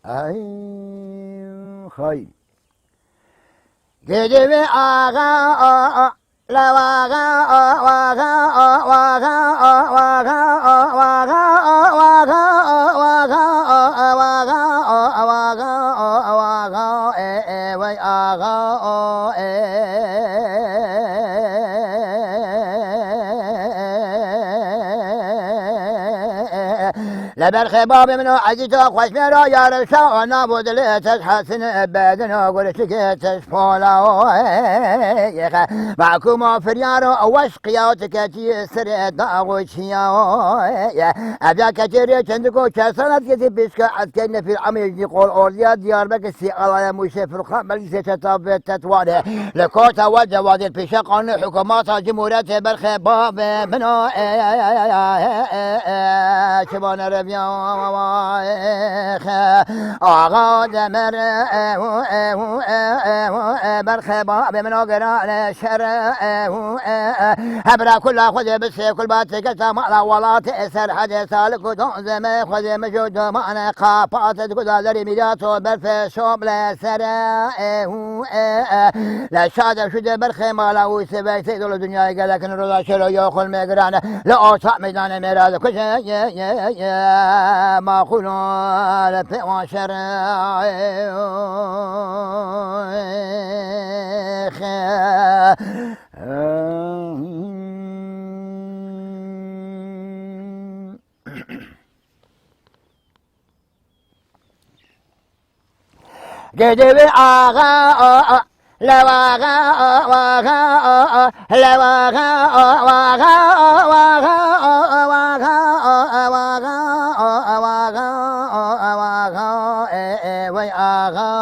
ای خی گدی آقا لواقا واقا واقا واقا واقا واقا واقا واقا واقا وی آقا لبر خباب منو عزيز خوش مرا يا رشا نابود ليتش حسن بدنا قلتك فولا معكم فريارو اوش قياتك تي سر داغوشيا ابيا كتير تندكو كسرت كتي بيسك عسكرنا في العمل يقول اوريا ديار بك سي الله مشفر خمل ستتاب تتوالي لكوتا وجواد البيشا قانون حكومات جمهورية بالخباب منو شبان ربيع آقا دمر برخباب من قران شر هبرا كل خذ بس كل باتك سما ولات سر حد سالك دون خذ مجود معنا قافات كذا دري ميلات برف شوب لا سر لا شاد شد برخما لا وسبي سيد الدنيا قال لكن رضا شلو ياخذ مقران لا اوصى ميدان ميراث كل ما خلوا لفي شرع قدر آغا لواغا واغا لواغا واغا واغا واغا واغا واغا واغا وي آغا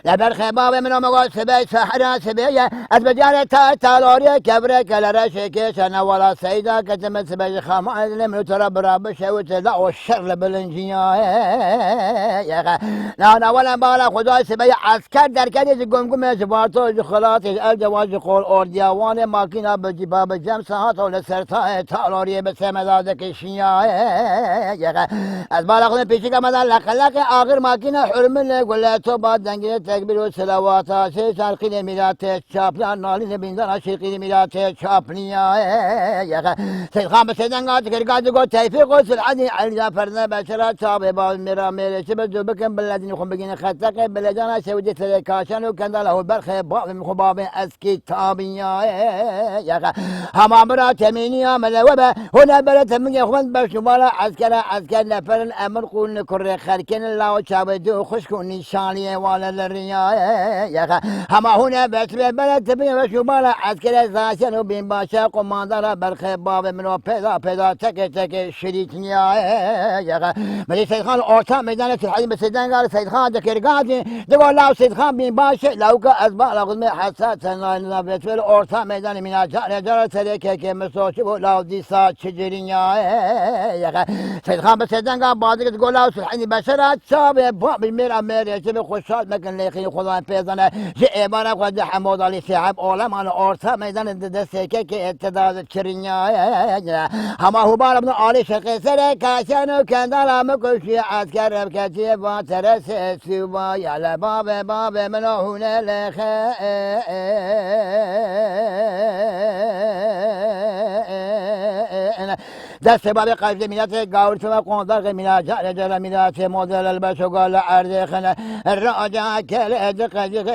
لبر خباب منو مقول سبي سحرا سبي از بجانه تالوري كبره كلره شكيشن ولا سيدا كتم سبي خامع لمن ترى براب شوت لا والشر بالانجيا لا ولا بالا خداي سبي عسكر در كدي قمقم جبارتو خلاص الجواز قول اورديوان ماكينه بجباب جم ساعات ولا سرتا تالوري بسمدادك شيا از بالا خدن پیشی كمدان لخلق اخر ماكينه حرم ولا تو بعد دنگه تكبير وسلوات شي شرقي ميلات شابلان نالين بيندان شرقي ميلات شابنيا سيد خان بسيدان قاد كرقاد قو تيفي قوس العدي على فرنا بشرات شاب باب ميرا ميرا شبز بكم بلدين يخون بقين خطق بلدانا سودي سلكاشن وكان له برخ باب مخباب اسكي تابيا هما مرا تمينيا ملوبه هنا بلد من يخون بشمال عسكر نفر امر قول كر خركن الله شاب دو خشكون نشانيه ولا الرياء هما هنا بس بلد تبين وشمال عسكر زاشن وبين باشا قماندار برخباب منو پیدا تك شريكنيا ملي سيد خان اورتا ميدان الحديد بسيدان قال سيد خان ذكر قاضي تقول لا سيد خان بين باشا لو كاسباء لغد حسات نبت في اورتا ميدان من جار سريك كي مسوش لا دي سا شجريا سيد خان بسيدان قال بعد تقول لا الحديد بشرات شاب باب المير امير يجيب خوشات مكان ليخي خدان بيزنا جي امانه قد حمود علي شعب اولم على اورتا ميدان دسكه كي اتداد شرينيا هما هو بار ابن علي شقي سر كاشن كان دلم كشي عسكر بكتي وترس سوا يا باب من هنا لخ دست باب قلب ميلات قاورت وقندر ميلات جل ميلات مودل البس وقال عرض خنا الرجع كل ادق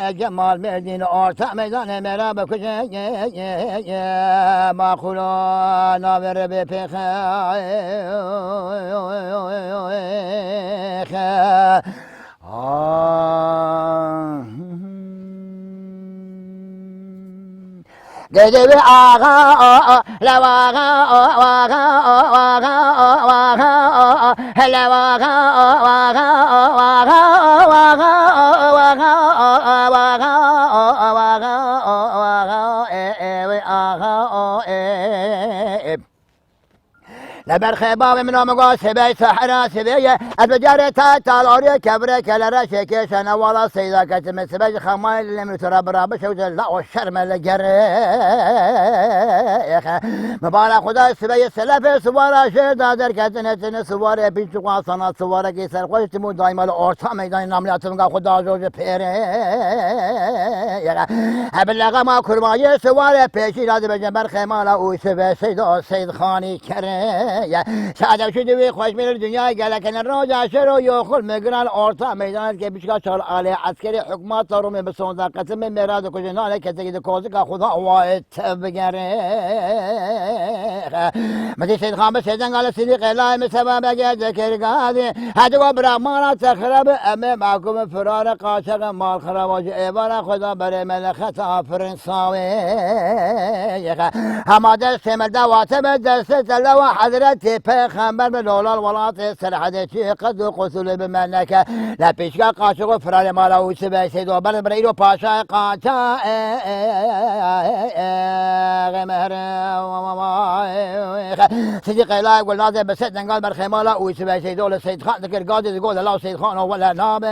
جمال مدين اورتا ميدان مراب كش ما خلا نابر بفخ قدر آغا لواغا واغا واغا واغا لواغا واغا واغا واغا واغا واغا واغا واغا لبرخ باب من مقا سبي سحرا سبي البجار تالوري كبر كلرا شكيش انا والله سيدا كتم سبي خمال لم ترى برابش لا والشرم لجر مبارك خدا سبي سلف سوارا شهر دادر كتنه سوار بيچ قاصنا سوار کی سر خوش تمو دائما اورتا میدان ناملاتم خدا جوج پیره ابلغ ما کرمای سوار پیشی راز بجنبر خمالا او سبي سید خانی کره ساده شده خوش میره دنیا گلکن راجع شروع یخل مگران اورتا میدان که بیشتر چال علی عسکری حکومت روم به 16 قسم میراد کجنال کسی که کوزه که خدا وایت بگره مدی سید خان به سیدن قال سیدی قلای مسبب اگه ذکر گادی هدو برامانا تخرب ام معکوم فرار قاشق مال خراباج ایوان خدا بر ملخت فرنساوی هماده سمر دواتم دست تلو حضرت پیغمبر به دولار ولات سرحدتی قد قصول بمنک لپیشگاه قاشق فرار مالا او سبه سیدو بر بریرو پاشا قاچا غمهر سيدي قيلاي والناظر بسد قال برخيمالا ويسبع سيدول السيد خان ذكر قاضي يقول لا سيد خان ولا نام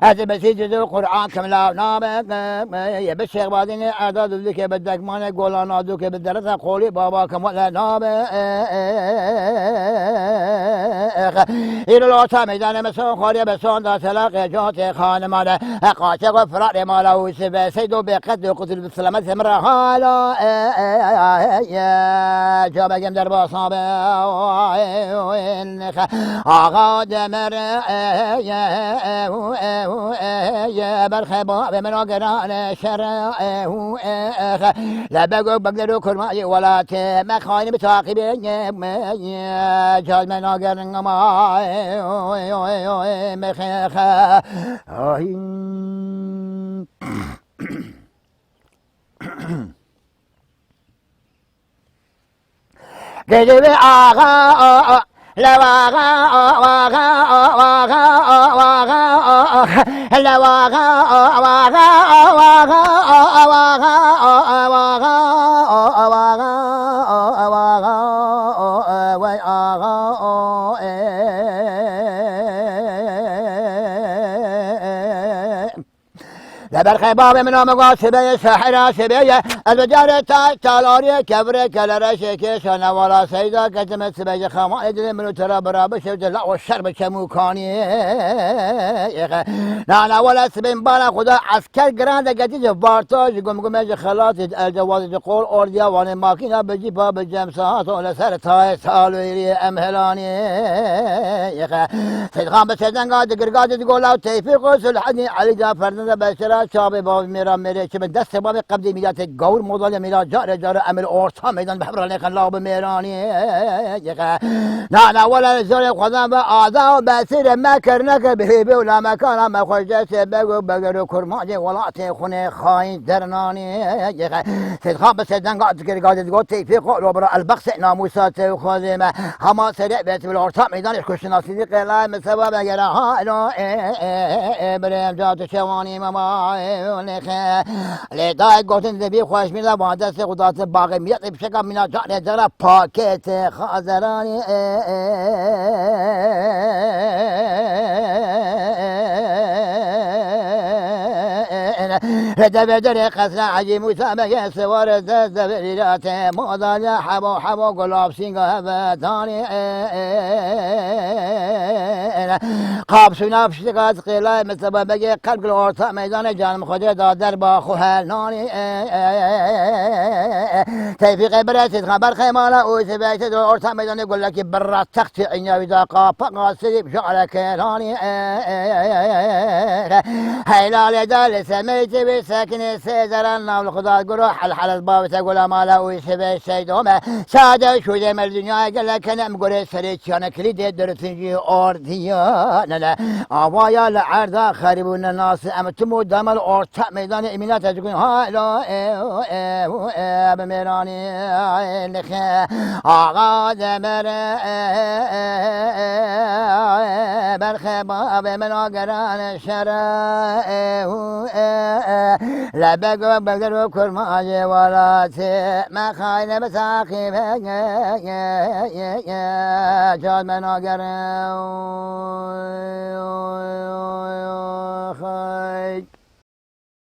هذا بسيط القرآن كملا نام يا بالشيخ بعدين أعداد ذيك بدك ما نقول أنا ذوك بالدرس قولي بابا كم ولا نام إلى الوطن ميدان مسون خاري بسون دا سلاق جات خان ماله قاشق فرار مالا ويسبع سيدو بقد قتل بالسلامة سمر حالا يا جابكم در باصاب آقا دمر يا برخبا بمن قران شر لا بقوا بقدروا كرماي ولا تمخاين بتعقب يا جاد من قرن ما مخخ قلبي آغا لواغا واغا واغا واغا لواغا واغا واغا واغا واغا واغا لبرخ باب من مقا سبي سحرا سبي البجار تالوري كبر كلرا شكيش انا ولا سيدا كتم سبي خمال من ترى برابش لا والشرب كموكاني لا ولا سبين بالا خدا عسكر جراند قديج بارتاج قم خلاص الجواز قول اورديا وان ماكينه بجي باب الجمسات ولا سرتاي سالويري امهلاني سيد خان بسيدن قاد تقول لا توفيق سلحني علي جعفر بشرا شاب باب میرا میره که به دست باب قبضی میداد گور مدل میرا جار امر اورتا میدان بحر لکن لاب میرانی نه ولا زور خدا به آذا و بسیر مکر نکه به ولا مکان ما خوشش بگو بگرو کرماج ولات خونه خاین درنانی سید خان بسیدن قاد توفیق رو برا البخش ناموسات خادمه هما سریع بیت اورتا میدانش کشناسی قلای مسبب اگر حالا بریم جات شوانی ماما لدای گفتن زبی خوش میده با دست قدرت باقی میاد بشکل مینا جان جرا پاکت خازرانی بدر قصر عجی مسابقه سوار زبریرات مادر حبا گلاب سینگاه بدانی قاب سناف شکاز قیلای مسابقه قلب الارتا میدان جانم خود دادر با خوهل نانی توفیق برسید خبر خیمالا او سبیت دو ارتا میدان گلکی برا تخت اینیوی دا قاپا قاصدی بشعر کلانی حیلال دال سمیت بی ساکن سیدران نام خدا گروه حل الباب تقول مالا او سبیت سیدومه ساده شده مل دنیا گلکنم گره سریچیان کلید درسنجی اردیان آوایا لعرضا خریبون ناس امتمو دمل ارتا میدان امینات تجکن حالا بمیرانی لخه آقا دمر برخ باب من آگران شرع لبك وبدر كرماجي وراتي ما خاين بساقي جاد من أقرأ خاي